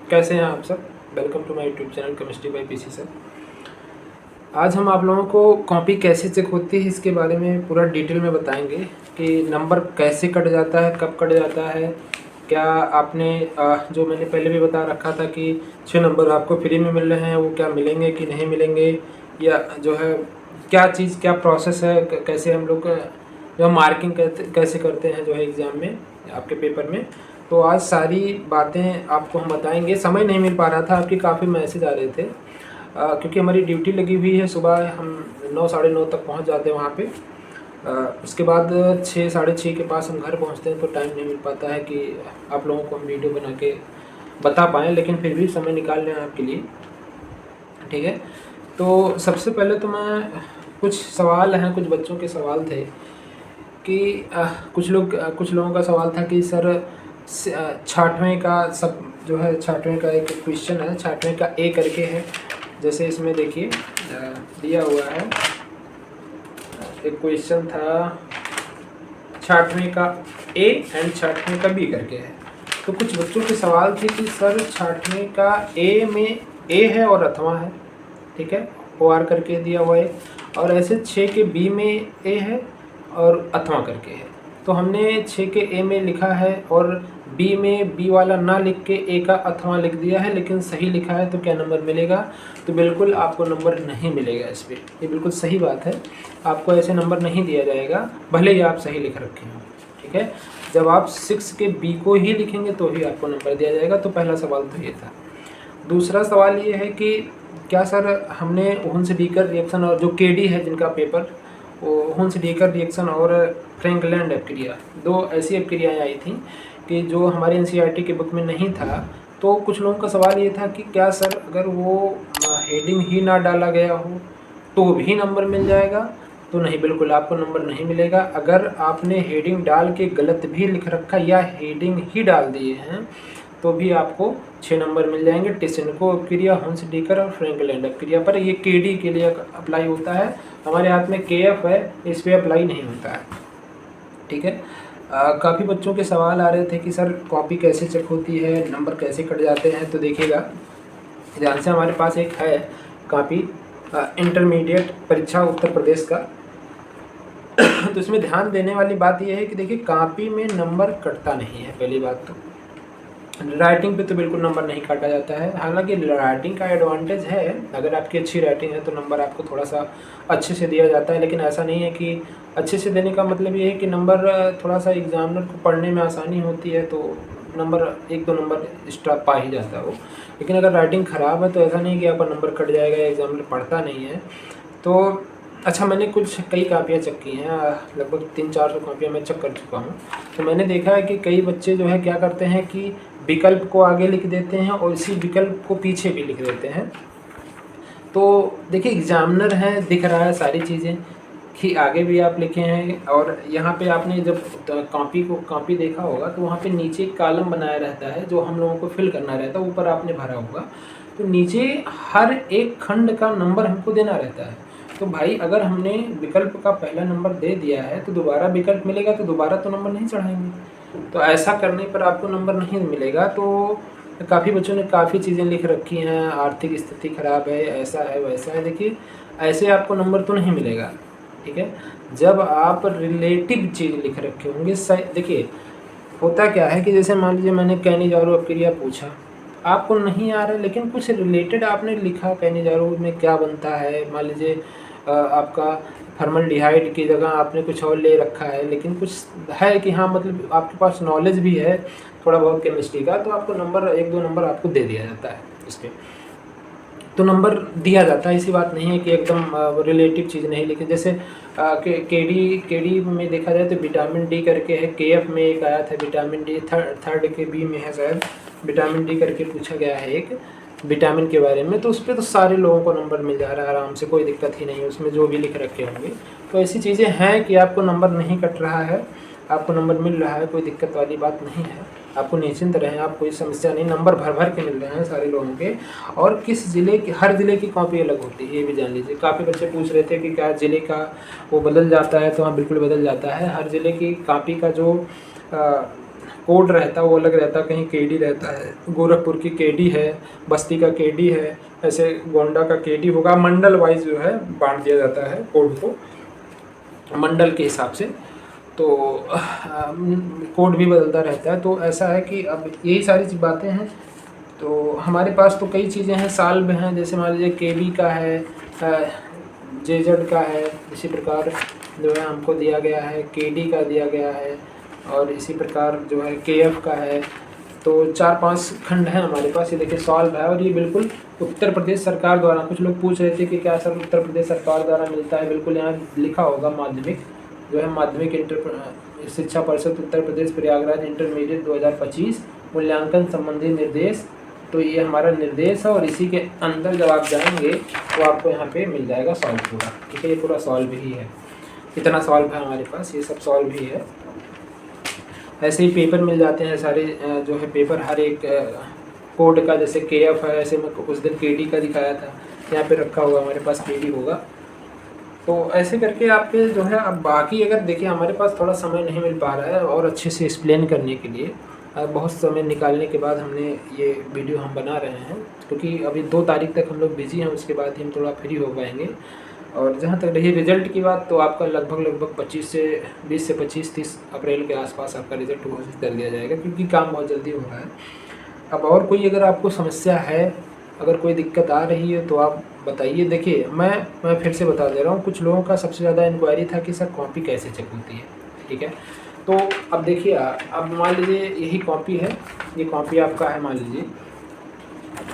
कैसे हैं आप सब। Welcome to my YouTube channel chemistry by PC sir. आज हम आप लोगों को कॉपी कैसे चेक होती है इसके बारे में पूरा डिटेल में बताएंगे कि नंबर कैसे कट जाता है, कब कट जाता है। क्या आपने जो मैंने पहले भी बता रखा था कि 6 नंबर आपको फ्री में मिल रहे हैं, वो क्या मिलेंगे कि नहीं मिलेंगे, या जो है क्या चीज़ क्या प्रोसेस है, कैसे हम लोग जो मार्किंग कैसे करते हैं जो है एग्ज़ाम में आपके पेपर में। तो आज सारी बातें आपको हम बताएंगे। समय नहीं मिल पा रहा था, आपके काफ़ी मैसेज आ रहे थे क्योंकि हमारी ड्यूटी लगी हुई है। सुबह हम 9 साढ़े 9 तक पहुंच जाते हैं वहाँ पे। उसके बाद 6 साढ़े 6 के पास हम घर पहुँचते हैं, तो टाइम नहीं मिल पाता है कि आप लोगों को हम वीडियो बना के बता पाएँ, लेकिन फिर भी समय निकाल लें आपके लिए, ठीक है। तो सबसे पहले तो मैं कुछ सवाल हैं, कुछ बच्चों के सवाल थे कि कुछ लोगों का सवाल था कि सर 6ठवें का सब जो है 6ठवें का एक क्वेश्चन है, 6ठवें का ए करके है। जैसे इसमें देखिए दिया हुआ है, एक क्वेश्चन था 6ठवें का ए एंड 6ठवें का बी करके है। तो कुछ बच्चों के सवाल थे कि सर 6ठवें का ए में ए है और अथवा है, ठीक है, ओ आर करके दिया हुआ है, और ऐसे 6 के बी में ए है और अथवा करके है। तो हमने 6 के ए में लिखा है और बी में बी वाला ना लिख के ए का अथवा लिख दिया है, लेकिन सही लिखा है, तो क्या नंबर मिलेगा? तो बिल्कुल आपको नंबर नहीं मिलेगा इस पर। ये बिल्कुल सही बात है, आपको ऐसे नंबर नहीं दिया जाएगा भले ही आप सही लिख रखे हों, ठीक है। जब आप 6 के बी को ही लिखेंगे तो ही आपको नंबर दिया जाएगा। तो पहला सवाल तो ये था। दूसरा सवाल ये है कि क्या सर हमने हुन्स डीकर रिएक्शन और जो केडी है जिनका पेपर, वो हुन्स डीकर रिएक्शन और फ्रैंकलैंड अपक्रिया, दो ऐसी अपक्रियाएँ आई थी कि जो हमारे एनसीईआरटी के बुक में नहीं था। तो कुछ लोगों का सवाल ये था कि क्या सर अगर वो हेडिंग ही ना डाला गया हो तो भी नंबर मिल जाएगा? तो नहीं, बिल्कुल आपको नंबर नहीं मिलेगा। अगर आपने हेडिंग डाल के गलत भी लिख रखा या हेडिंग ही डाल दिए हैं तो भी आपको 6 नंबर मिल जाएंगे। टिसेनको अपक्रिया, हुन्स डीकर और फ्रैंकलैंड अपक्रिया पर। ये केडी के लिए अप्लाई होता है, हमारे हाथ में केएफ है, इस पर अप्लाई नहीं होता है, ठीक है। काफ़ी बच्चों के सवाल आ रहे थे कि सर कॉपी कैसे चेक होती है, नंबर कैसे कट जाते हैं। तो देखिएगा ध्यान से, हमारे पास एक है कॉपी इंटरमीडिएट परीक्षा उत्तर प्रदेश का। तो इसमें ध्यान देने वाली बात यह है कि देखिए कॉपी में नंबर कटता नहीं है। पहली बात तो राइटिंग पे तो बिल्कुल नंबर नहीं काटा जाता है। हालांकि राइटिंग का एडवांटेज है, अगर आपकी अच्छी राइटिंग है तो नंबर आपको थोड़ा सा अच्छे से दिया जाता है, लेकिन ऐसा नहीं है कि अच्छे से देने का मतलब ये है कि नंबर थोड़ा सा एग्जामिनर को पढ़ने में आसानी होती है तो नंबर 1-2 नंबर एक्स्ट्रा पा ही जाता है वो। लेकिन अगर राइटिंग ख़राब है तो ऐसा नहीं कि आपका नंबर कट जाएगा या एग्जामिनर पढ़ता नहीं है। तो अच्छा, मैंने कई कापियाँ चेक की हैं, लगभग 300-400 कापियाँ मैं चेक कर चुका हूँ। तो मैंने देखा है कि कई बच्चे जो है क्या करते हैं कि विकल्प को आगे लिख देते हैं और इसी विकल्प को पीछे भी लिख देते हैं। तो देखिए एग्जामिनर है, दिख रहा है सारी चीज़ें कि आगे भी आप लिखे हैं, और यहाँ पे आपने जब कॉपी देखा होगा तो वहाँ पे नीचे एक कॉलम बनाया रहता है जो हम लोगों को फिल करना रहता है, ऊपर आपने भरा होगा। तो नीचे हर एक खंड का नंबर हमको देना रहता है। तो भाई अगर हमने विकल्प का पहला नंबर दे दिया है तो दोबारा विकल्प मिलेगा तो दोबारा तो नंबर नहीं चढ़ाएंगे। तो ऐसा करने पर आपको नंबर नहीं मिलेगा। तो काफ़ी बच्चों ने काफ़ी चीज़ें लिख रखी हैं, आर्थिक स्थिति ख़राब है, ऐसा है वैसा है। देखिए ऐसे आपको नंबर तो नहीं मिलेगा, ठीक है। जब आप रिलेटिव चीज़ लिख रखे होंगे, देखिए होता क्या है कि जैसे मान लीजिए मैंने कैनिजारो अपक्रिया पूछा, आपको नहीं आ रहा है, लेकिन कुछ रिलेटेड आपने लिखा कैनिजारो में क्या बनता है। मान लीजिए आपका फॉर्मल्डिहाइड की जगह आपने कुछ और ले रखा है, लेकिन कुछ है कि हाँ मतलब आपके पास नॉलेज भी है थोड़ा बहुत केमिस्ट्री का, तो आपको नंबर 1-2 नंबर आपको दे दिया जाता है इस पर। तो नंबर दिया जाता है, ऐसी बात नहीं है कि एकदम रिलेटिव चीज़ नहीं लिखी। जैसे केडी में देखा जाए तो विटामिन डी करके है, केएफ में एक आया था विटामिन डी, थर्ड के बी में है शायद विटामिन डी करके पूछा गया है एक विटामिन के बारे में। तो उस पर तो सारे लोगों को नंबर मिल जा रहा है आराम से, कोई दिक्कत ही नहीं है उसमें, जो भी लिख रखे होंगे। तो ऐसी चीज़ें हैं कि आपको नंबर नहीं कट रहा है, आपको नंबर मिल रहा है, कोई दिक्कत वाली बात नहीं है। आपको निश्चिंत रहें, आप कोई समस्या नहीं, नंबर भर भर के मिल रहे हैं सारे लोगों के। और किस ज़िले की, हर ज़िले की कॉपी अलग होती है, ये भी जान लीजिए। काफ़ी बच्चे पूछ रहे थे कि क्या ज़िले का वो बदल जाता है, तो हाँ बिल्कुल बदल जाता है। हर ज़िले की कॉपी का जो कोड रहता है वो अलग रहता है, कहीं केडी रहता है, गोरखपुर की केडी है, बस्ती का केडी है, ऐसे गोंडा का केडी होगा। मंडल वाइज जो है बांट दिया जाता है कोड को, मंडल के हिसाब से, तो कोड भी बदलता रहता है। तो ऐसा है कि अब यही सारी बातें हैं। तो हमारे पास तो कई चीज़ें हैं, साल में हैं, जैसे मान लीजिए केबी का है, जेजेड का है, इसी प्रकार जो है हमको दिया गया है, केडी का दिया गया है, और इसी प्रकार जो है केएफ का है। तो 4-5 खंड हैं हमारे पास। ये देखिए सॉल्व है, और ये बिल्कुल उत्तर प्रदेश सरकार द्वारा, कुछ लोग पूछ रहे थे कि क्या सर उत्तर प्रदेश सरकार द्वारा मिलता है, बिल्कुल यहाँ लिखा होगा माध्यमिक जो है, माध्यमिक इंटर शिक्षा परिषद उत्तर प्रदेश प्रयागराज इंटरमीडिएट 2025 मूल्यांकन संबंधी निर्देश। तो ये हमारा निर्देश है, और इसी के अंदर जब आप जाएंगे तो आपको यहाँ पे मिल जाएगा सॉल्व पूरा। ठीक है, ये पूरा सॉल्व ही है, इतना सॉल्व है हमारे पास, ये सब सॉल्व ही है। ऐसे ही पेपर मिल जाते हैं सारे, जो है पेपर हर एक कोड का, जैसे केएफ है, ऐसे मैं उस दिन केडी का दिखाया था, यहाँ पे रखा हुआ हमारे पास केडी होगा। तो ऐसे करके आपके जो है, अब बाकी अगर देखिए हमारे पास थोड़ा समय नहीं मिल पा रहा है और अच्छे से एक्सप्लेन करने के लिए, बहुत समय निकालने के बाद हमने ये वीडियो हम बना रहे हैं, क्योंकि अभी 2 तारीख तक हम लोग बिजी हैं, उसके बाद ही हम थोड़ा फ्री हो पाएंगे। और जहाँ तक रही रिज़ल्ट की बात, तो आपका लगभग 20 से 25-30 अप्रैल के आसपास आपका रिज़ल्ट घोषित कर दिया जाएगा, क्योंकि काम बहुत जल्दी हो रहा है। अब और कोई अगर आपको समस्या है, अगर कोई दिक्कत आ रही है तो आप बताइए। देखिए मैं फिर से बता दे रहा हूँ, कुछ लोगों का सबसे ज़्यादा इंक्वायरी था कि सर कॉपी कैसे चेक होती है। ठीक है, तो अब देखिए, अब मान लीजिए यही कॉपी है, ये कॉपी आपका है, मान लीजिए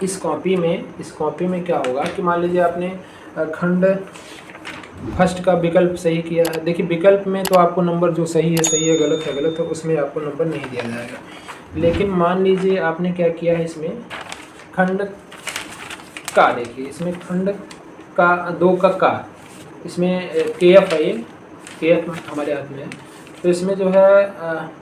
इस कॉपी में क्या होगा कि मान लीजिए आपने खंड फर्स्ट का विकल्प सही किया है। देखिए विकल्प में तो आपको नंबर जो सही है, गलत है, उसमें आपको नंबर नहीं दिया जाएगा। लेकिन मान लीजिए आपने क्या किया है, इसमें खंड का, देखिए इसमें खंड का 2 का इसमें केएफ है, ये केएफ हमारे हाथ में है। तो इसमें जो है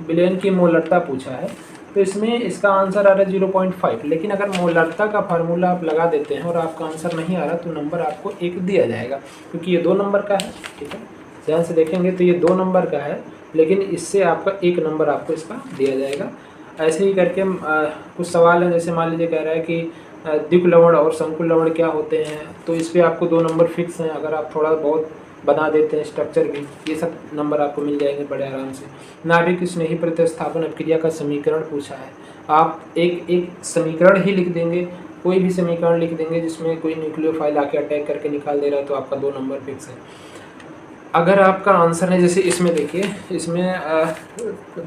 विलयन की मोलरता पूछा है, तो इसमें इसका आंसर आ रहा है 0.5। लेकिन अगर मोलरता का फार्मूला आप लगा देते हैं और आपका आंसर नहीं आ रहा, तो नंबर आपको 1 दिया जाएगा, क्योंकि ये 2 नंबर का है। ठीक है, ध्यान से देखेंगे तो ये 2 नंबर का है, लेकिन इससे आपका 1 नंबर आपको इसका दिया जाएगा। ऐसे ही करके कुछ सवाल हैं, जैसे मान लीजिए कह रहा है कि द्विक लवण और संकुल लवण क्या होते हैं, तो इस पर आपको 2 नंबर फिक्स हैं। अगर आप थोड़ा बहुत बना देते हैं स्ट्रक्चर भी, ये सब नंबर आपको मिल जाएंगे बड़े आराम से। नाभिक स्नेही प्रतिस्थापन अभिक्रिया का समीकरण पूछा है, आप एक समीकरण ही लिख देंगे, कोई भी समीकरण लिख देंगे जिसमें कोई न्यूक्लियोफाइल आके अटैक करके निकाल दे रहा है, तो आपका 2 नंबर फिक्स है। अगर आपका आंसर है, जैसे इसमें देखिए, इसमें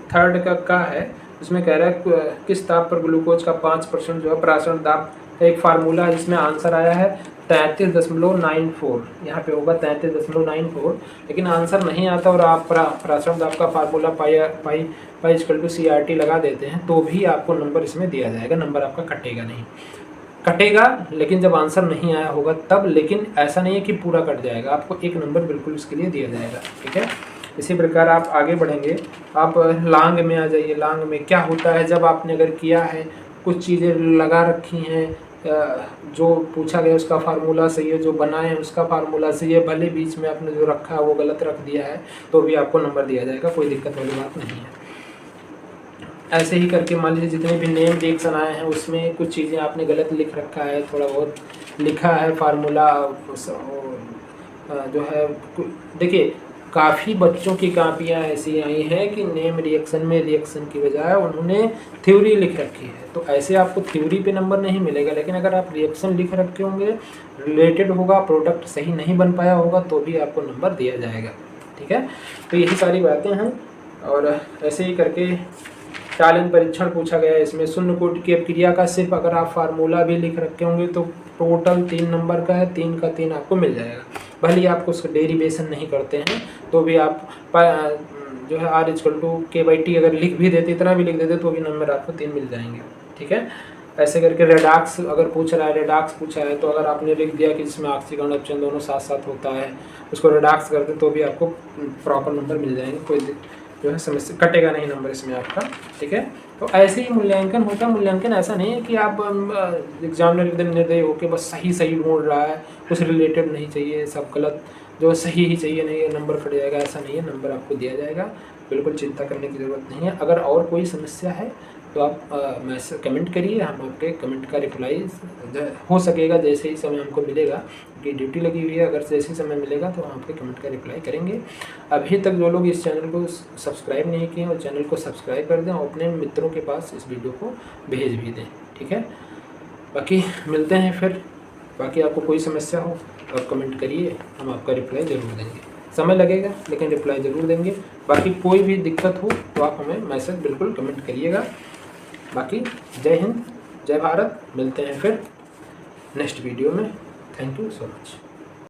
थर्ड का है, इसमें कह रहा है किस ताप पर ग्लूकोज का 5% जो है प्रासरण दाब का एक फार्मूला है, जिसमें आंसर आया है 33.94। यहाँ पे होगा 33.94, लेकिन आंसर नहीं आता और आप प्रासरण दाब का फार्मूला पाई CRT लगा देते हैं, तो भी आपको नंबर इसमें दिया जाएगा। नंबर आपका कटेगा नहीं, कटेगा लेकिन जब आंसर नहीं आया होगा तब। लेकिन ऐसा नहीं है कि पूरा कट जाएगा, आपको 1 नंबर बिल्कुल इसके लिए दिया जाएगा। ठीक है, इसी प्रकार आप आगे बढ़ेंगे, आप लांग में आ जाइए। लांग में क्या होता है, जब आपने अगर किया है, कुछ चीज़ें लगा रखी हैं, जो पूछा गया उसका फार्मूला सही है, जो बनाए हैं उसका फार्मूला सही है, भले बीच में आपने जो रखा है वो गलत रख दिया है, तो भी आपको नंबर दिया जाएगा, कोई दिक्कत वाली बात नहीं है। ऐसे ही करके मान लीजिए जितने भी नेम रिएक्शन आए हैं, उसमें कुछ चीज़ें आपने गलत लिख रखा है, थोड़ा बहुत लिखा है फार्मूला जो है। देखिए काफ़ी बच्चों की कापियाँ ऐसी आई हैं कि नेम रिएक्शन में रिएक्शन की बजाय उन्होंने थ्योरी लिख रखी है, तो ऐसे आपको थ्योरी पे नंबर नहीं मिलेगा। लेकिन अगर आप रिएक्शन लिख रखे होंगे, रिलेटेड होगा, प्रोडक्ट सही नहीं बन पाया होगा, तो भी आपको नंबर दिया जाएगा। ठीक है, तो यही सारी बातें हैं। और ऐसे ही करके चालन परीक्षण पूछा गया है, इसमें शून्य कोटि की अपक्रिया का सिर्फ अगर आप फार्मूला भी लिख रखे होंगे तो टोटल 3 नंबर का है, 3 का 3 आपको मिल जाएगा। भले ही आपको उसका डेरिवेशन नहीं करते हैं, तो भी आप जो है R=K/T अगर लिख भी देते, इतना भी लिख देते, तो भी नंबर आपको 3 मिल जाएंगे। ठीक है, ऐसे करके रेडॉक्स अगर पूछ रहा है, रेडॉक्स पूछा है, तो अगर आपने लिख दिया कि जिसमें ऑक्सीकरण अपचयन दोनों साथ साथ होता है, उसको रेडॉक्स करते, तो भी आपको प्रॉपर नंबर मिल जाएंगे, कोई जो है समस्या, कटेगा नहीं नंबर इसमें आपका। ठीक है, तो ऐसे ही मूल्यांकन होता है। मूल्यांकन ऐसा नहीं है कि आप एग्जामिनर एकदम निर्दयी होकर बस सही ढूंढ रहा है, कुछ रिलेटेड नहीं चाहिए, सब गलत, जो सही ही चाहिए, नहीं नंबर कट जाएगा, ऐसा नहीं है, नंबर आपको दिया जाएगा। बिल्कुल चिंता करने की ज़रूरत नहीं है। अगर और कोई समस्या है तो आप मैसेज कमेंट करिए, हम आपके कमेंट का रिप्लाई हो सकेगा जैसे ही समय हमको मिलेगा, क्योंकि ड्यूटी लगी हुई है, अगर जैसे ही समय मिलेगा तो हम आपके कमेंट का रिप्लाई करेंगे। अभी तक जो लोग इस चैनल को सब्सक्राइब नहीं किए और चैनल को सब्सक्राइब कर दें और अपने मित्रों के पास इस वीडियो को भेज भी दें, ठीक है। बाकी मिलते हैं फिर। बाकी आपको कोई समस्या हो आप कमेंट करिए, हम आपका रिप्लाई ज़रूर देंगे। समय लगेगा लेकिन रिप्लाई ज़रूर देंगे। बाकी कोई भी दिक्कत हो तो आप हमें मैसेज बिल्कुल कमेंट करिएगा। बाकी जय हिंद, जय भारत। मिलते हैं फिर नेक्स्ट वीडियो में। Thank you so much.